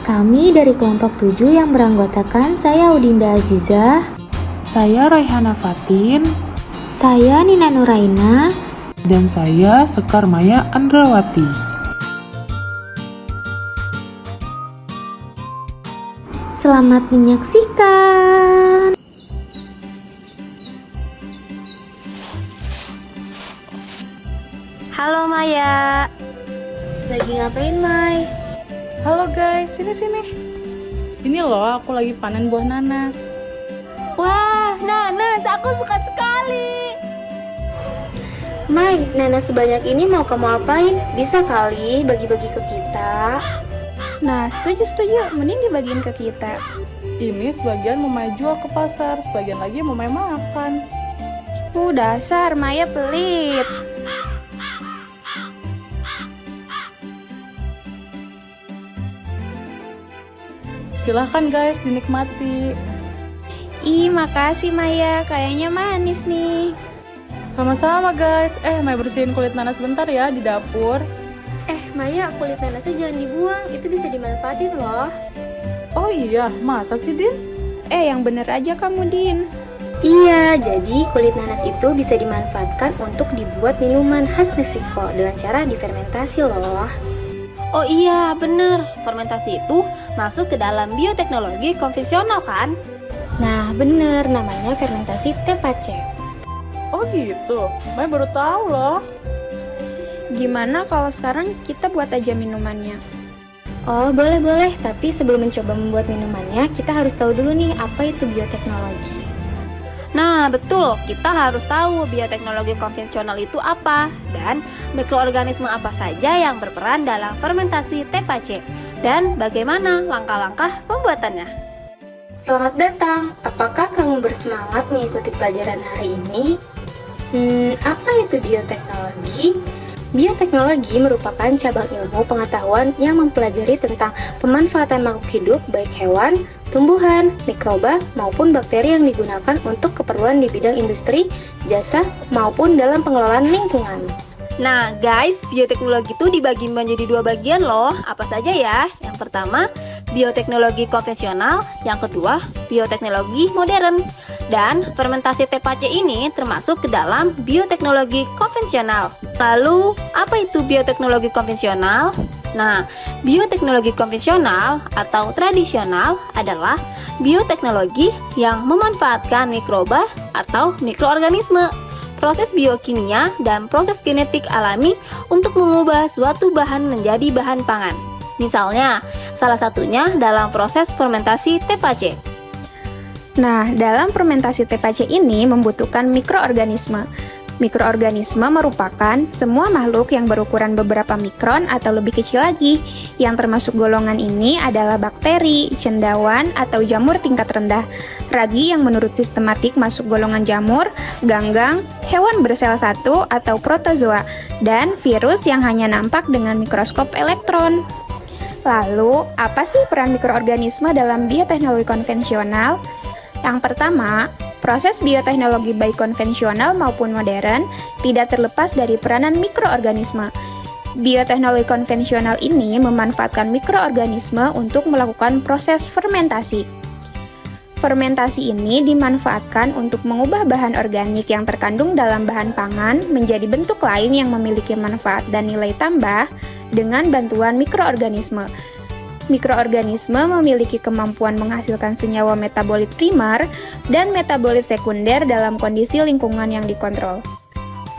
Kami dari kelompok 7 yang beranggotakan saya Udinda Azizah, Saya Raihana Fatin, saya Nina Nuraina, dan saya Sekar Maya Andrawati. Selamat menyaksikan. Halo Maya. Lagi ngapain, Mai? Halo guys, sini. Ini loh, aku lagi panen buah nanas. Wah, nanas, aku suka sekali. Mai, nanas sebanyak ini mau kamu apain? Bisa kali bagi-bagi ke kita. Nah, setuju. Mending dibagiin ke kita. Ini sebagian mau Maya jual ke pasar, sebagian lagi mau Maya makan. Dasar Maya pelit. Silahkan guys, dinikmati. Ih, makasih Maya, kayaknya manis nih. Sama-sama guys. Maya bersihin kulit nanas bentar ya di dapur. Maya, kulit nanasnya jangan dibuang, itu bisa dimanfaatin loh. Oh iya, masa sih Din? Yang bener aja kamu, Din. Iya, jadi kulit nanas itu bisa dimanfaatkan untuk dibuat minuman khas Meksiko dengan cara difermentasi loh. Oh iya, bener. Fermentasi itu masuk ke dalam bioteknologi konvensional kan? Nah, bener, namanya fermentasi tepache. Oh gitu, Maya baru tahu loh. Gimana kalau sekarang kita buat aja minumannya? Oh, boleh, tapi sebelum mencoba membuat minumannya, kita harus tahu dulu nih apa itu bioteknologi. Nah, betul. Kita harus tahu bioteknologi konvensional itu apa dan mikroorganisme apa saja yang berperan dalam fermentasi tepache dan bagaimana langkah-langkah pembuatannya. Selamat datang, apakah kamu bersemangat mengikuti pelajaran hari ini? Apa itu bioteknologi? Bioteknologi merupakan cabang ilmu pengetahuan yang mempelajari tentang pemanfaatan makhluk hidup baik hewan, tumbuhan, mikroba, maupun bakteri yang digunakan untuk keperluan di bidang industri, jasa, maupun dalam pengelolaan lingkungan. Nah, guys, bioteknologi itu dibagi menjadi 2 bagian loh. Apa saja ya? Yang pertama, bioteknologi konvensional, yang kedua, bioteknologi modern. Dan fermentasi tepache ini termasuk ke dalam bioteknologi konvensional. Lalu, apa itu bioteknologi konvensional? Nah, bioteknologi konvensional atau tradisional adalah bioteknologi yang memanfaatkan mikroba atau mikroorganisme, proses biokimia, dan proses genetik alami untuk mengubah suatu bahan menjadi bahan pangan. Misalnya, salah satunya dalam proses fermentasi tepache. Nah, dalam fermentasi tepache ini membutuhkan mikroorganisme. Mikroorganisme merupakan semua makhluk yang berukuran beberapa mikron atau lebih kecil lagi. Yang termasuk golongan ini adalah bakteri, cendawan, atau jamur tingkat rendah, ragi yang menurut sistematik masuk golongan jamur, ganggang, hewan bersel satu atau protozoa, dan virus yang hanya nampak dengan mikroskop elektron. Lalu, apa sih peran mikroorganisme dalam bioteknologi konvensional? Yang pertama, proses bioteknologi baik konvensional maupun modern tidak terlepas dari peranan mikroorganisme. Bioteknologi konvensional ini memanfaatkan mikroorganisme untuk melakukan proses fermentasi. Fermentasi ini dimanfaatkan untuk mengubah bahan organik yang terkandung dalam bahan pangan menjadi bentuk lain yang memiliki manfaat dan nilai tambah dengan bantuan mikroorganisme. Mikroorganisme memiliki kemampuan menghasilkan senyawa metabolit primer dan metabolit sekunder dalam kondisi lingkungan yang dikontrol.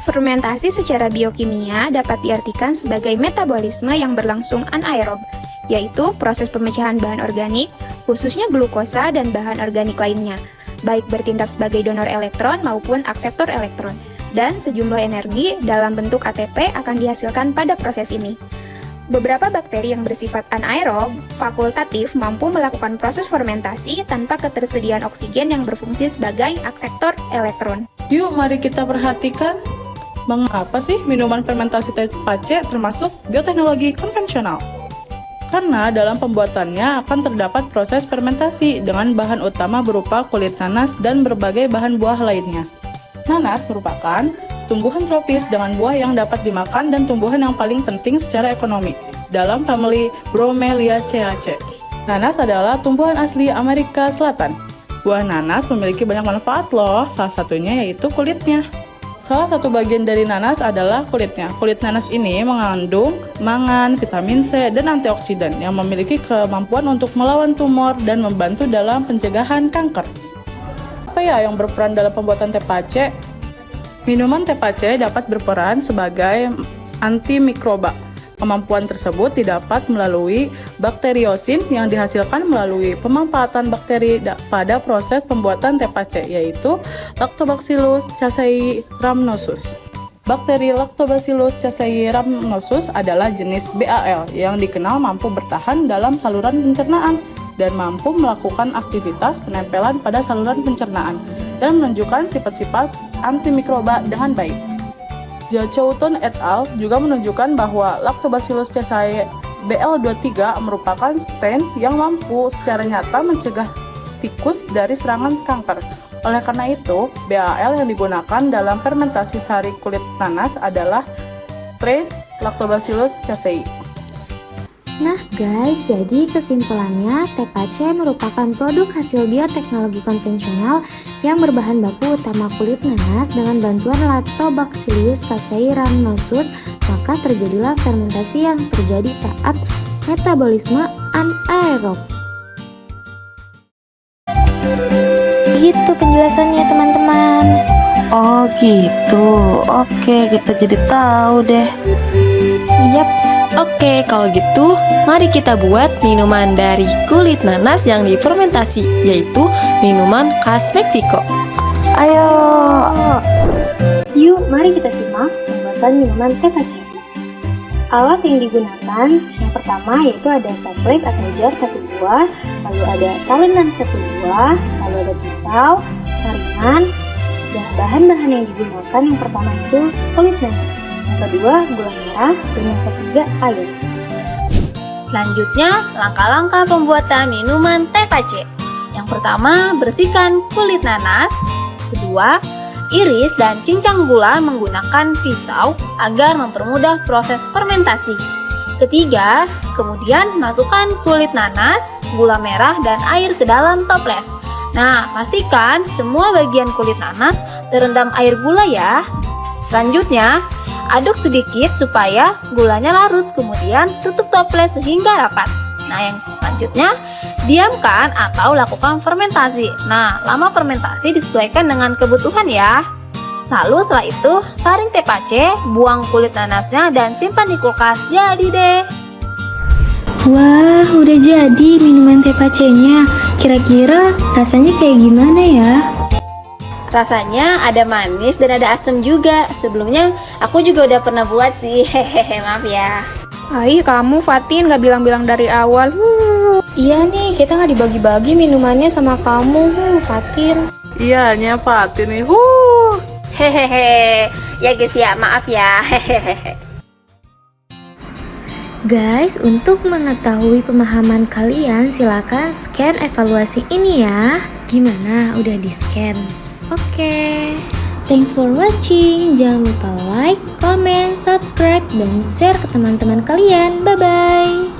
Fermentasi secara biokimia dapat diartikan sebagai metabolisme yang berlangsung anaerob, yaitu proses pemecahan bahan organik, khususnya glukosa dan bahan organik lainnya, baik bertindak sebagai donor elektron maupun akseptor elektron, dan sejumlah energi dalam bentuk ATP akan dihasilkan pada proses ini. Beberapa bakteri yang bersifat anaerob, fakultatif mampu melakukan proses fermentasi tanpa ketersediaan oksigen yang berfungsi sebagai akseptor elektron. Yuk, mari kita perhatikan mengapa sih minuman fermentasi tepache termasuk bioteknologi konvensional. Karena dalam pembuatannya akan terdapat proses fermentasi dengan bahan utama berupa kulit nanas dan berbagai bahan buah lainnya. Nanas merupakan tumbuhan tropis dengan buah yang dapat dimakan dan tumbuhan yang paling penting secara ekonomi dalam famili Bromeliaceae. Nanas adalah tumbuhan asli Amerika Selatan. Buah nanas memiliki banyak manfaat loh, salah satunya yaitu kulitnya. Salah satu bagian dari nanas adalah kulitnya. Kulit nanas ini mengandung mangan, vitamin C, dan antioksidan yang memiliki kemampuan untuk melawan tumor dan membantu dalam pencegahan kanker. Apa ya yang berperan dalam pembuatan teh pace? Minuman teh pace dapat berperan sebagai antimikroba. Kemampuan tersebut didapat melalui bakteriosin yang dihasilkan melalui pemanfaatan bakteri pada proses pembuatan teh pace, yaitu Lactobacillus casei rhamnosus. Bakteri Lactobacillus casei rhamnosus adalah jenis BAL yang dikenal mampu bertahan dalam saluran pencernaan dan mampu melakukan aktivitas penempelan pada saluran pencernaan dan menunjukkan sifat-sifat antimikroba dengan baik. Chouton et al. Juga menunjukkan bahwa Lactobacillus casei BL23 merupakan strain yang mampu secara nyata mencegah tikus dari serangan kanker. Oleh karena itu, BAL yang digunakan dalam fermentasi sari kulit nanas adalah strain Lactobacillus casei. Nah guys, jadi kesimpulannya teh pace merupakan produk hasil bioteknologi konvensional yang berbahan baku utama kulit nanas dengan bantuan Lactobacillus casei rhamnosus, maka terjadilah fermentasi yang terjadi saat metabolisme anaerob. Gitu penjelasannya teman-teman. Oh gitu, oke kita jadi tahu deh. Yaps. Oke, kalau gitu, mari kita buat minuman dari kulit nanas yang difermentasi, yaitu minuman khas Meksiko. Ayo. Yuk, mari kita simak pembuatan minuman teh pace. Alat yang digunakan yang pertama yaitu ada toples atau jar 1 buah, lalu ada talenan 1 buah, lalu ada pisau, saringan, dan bahan-bahan yang digunakan yang pertama itu kulit nanas, yang kedua gula merah, dan yang ketiga air. Selanjutnya, langkah-langkah pembuatan minuman teh pace. Yang pertama, bersihkan kulit nanas. Kedua, iris dan cincang gula menggunakan pisau agar mempermudah proses fermentasi. Ketiga, kemudian masukkan kulit nanas, gula merah, dan air ke dalam toples. Nah, pastikan semua bagian kulit nanas terendam air gula ya. Selanjutnya, aduk sedikit supaya gulanya larut, kemudian tutup toples sehingga rapat. Nah, yang selanjutnya, diamkan atau lakukan fermentasi. Nah, lama fermentasi disesuaikan dengan kebutuhan ya. Lalu setelah itu, saring teh pace, buang kulit nanasnya dan simpan di kulkas. Jadi deh. Wah, udah jadi minuman teh pacenya. Kira-kira rasanya kayak gimana ya? Rasanya ada manis dan ada asam juga. Sebelumnya aku juga udah pernah buat sih. Hehehe, maaf ya. Hai, kamu Fatin nggak bilang-bilang dari awal. Iya nih, kita nggak dibagi-bagi minumannya sama kamu, Fatin. Iya, nyepatin nih. Hehehe. Ya guys ya, maaf ya. Hehehe. Guys, untuk mengetahui pemahaman kalian, silakan scan evaluasi ini ya. Gimana? Udah di-scan? Oke. Thanks for watching. Jangan lupa like, comment, subscribe, dan share ke teman-teman kalian. Bye-bye.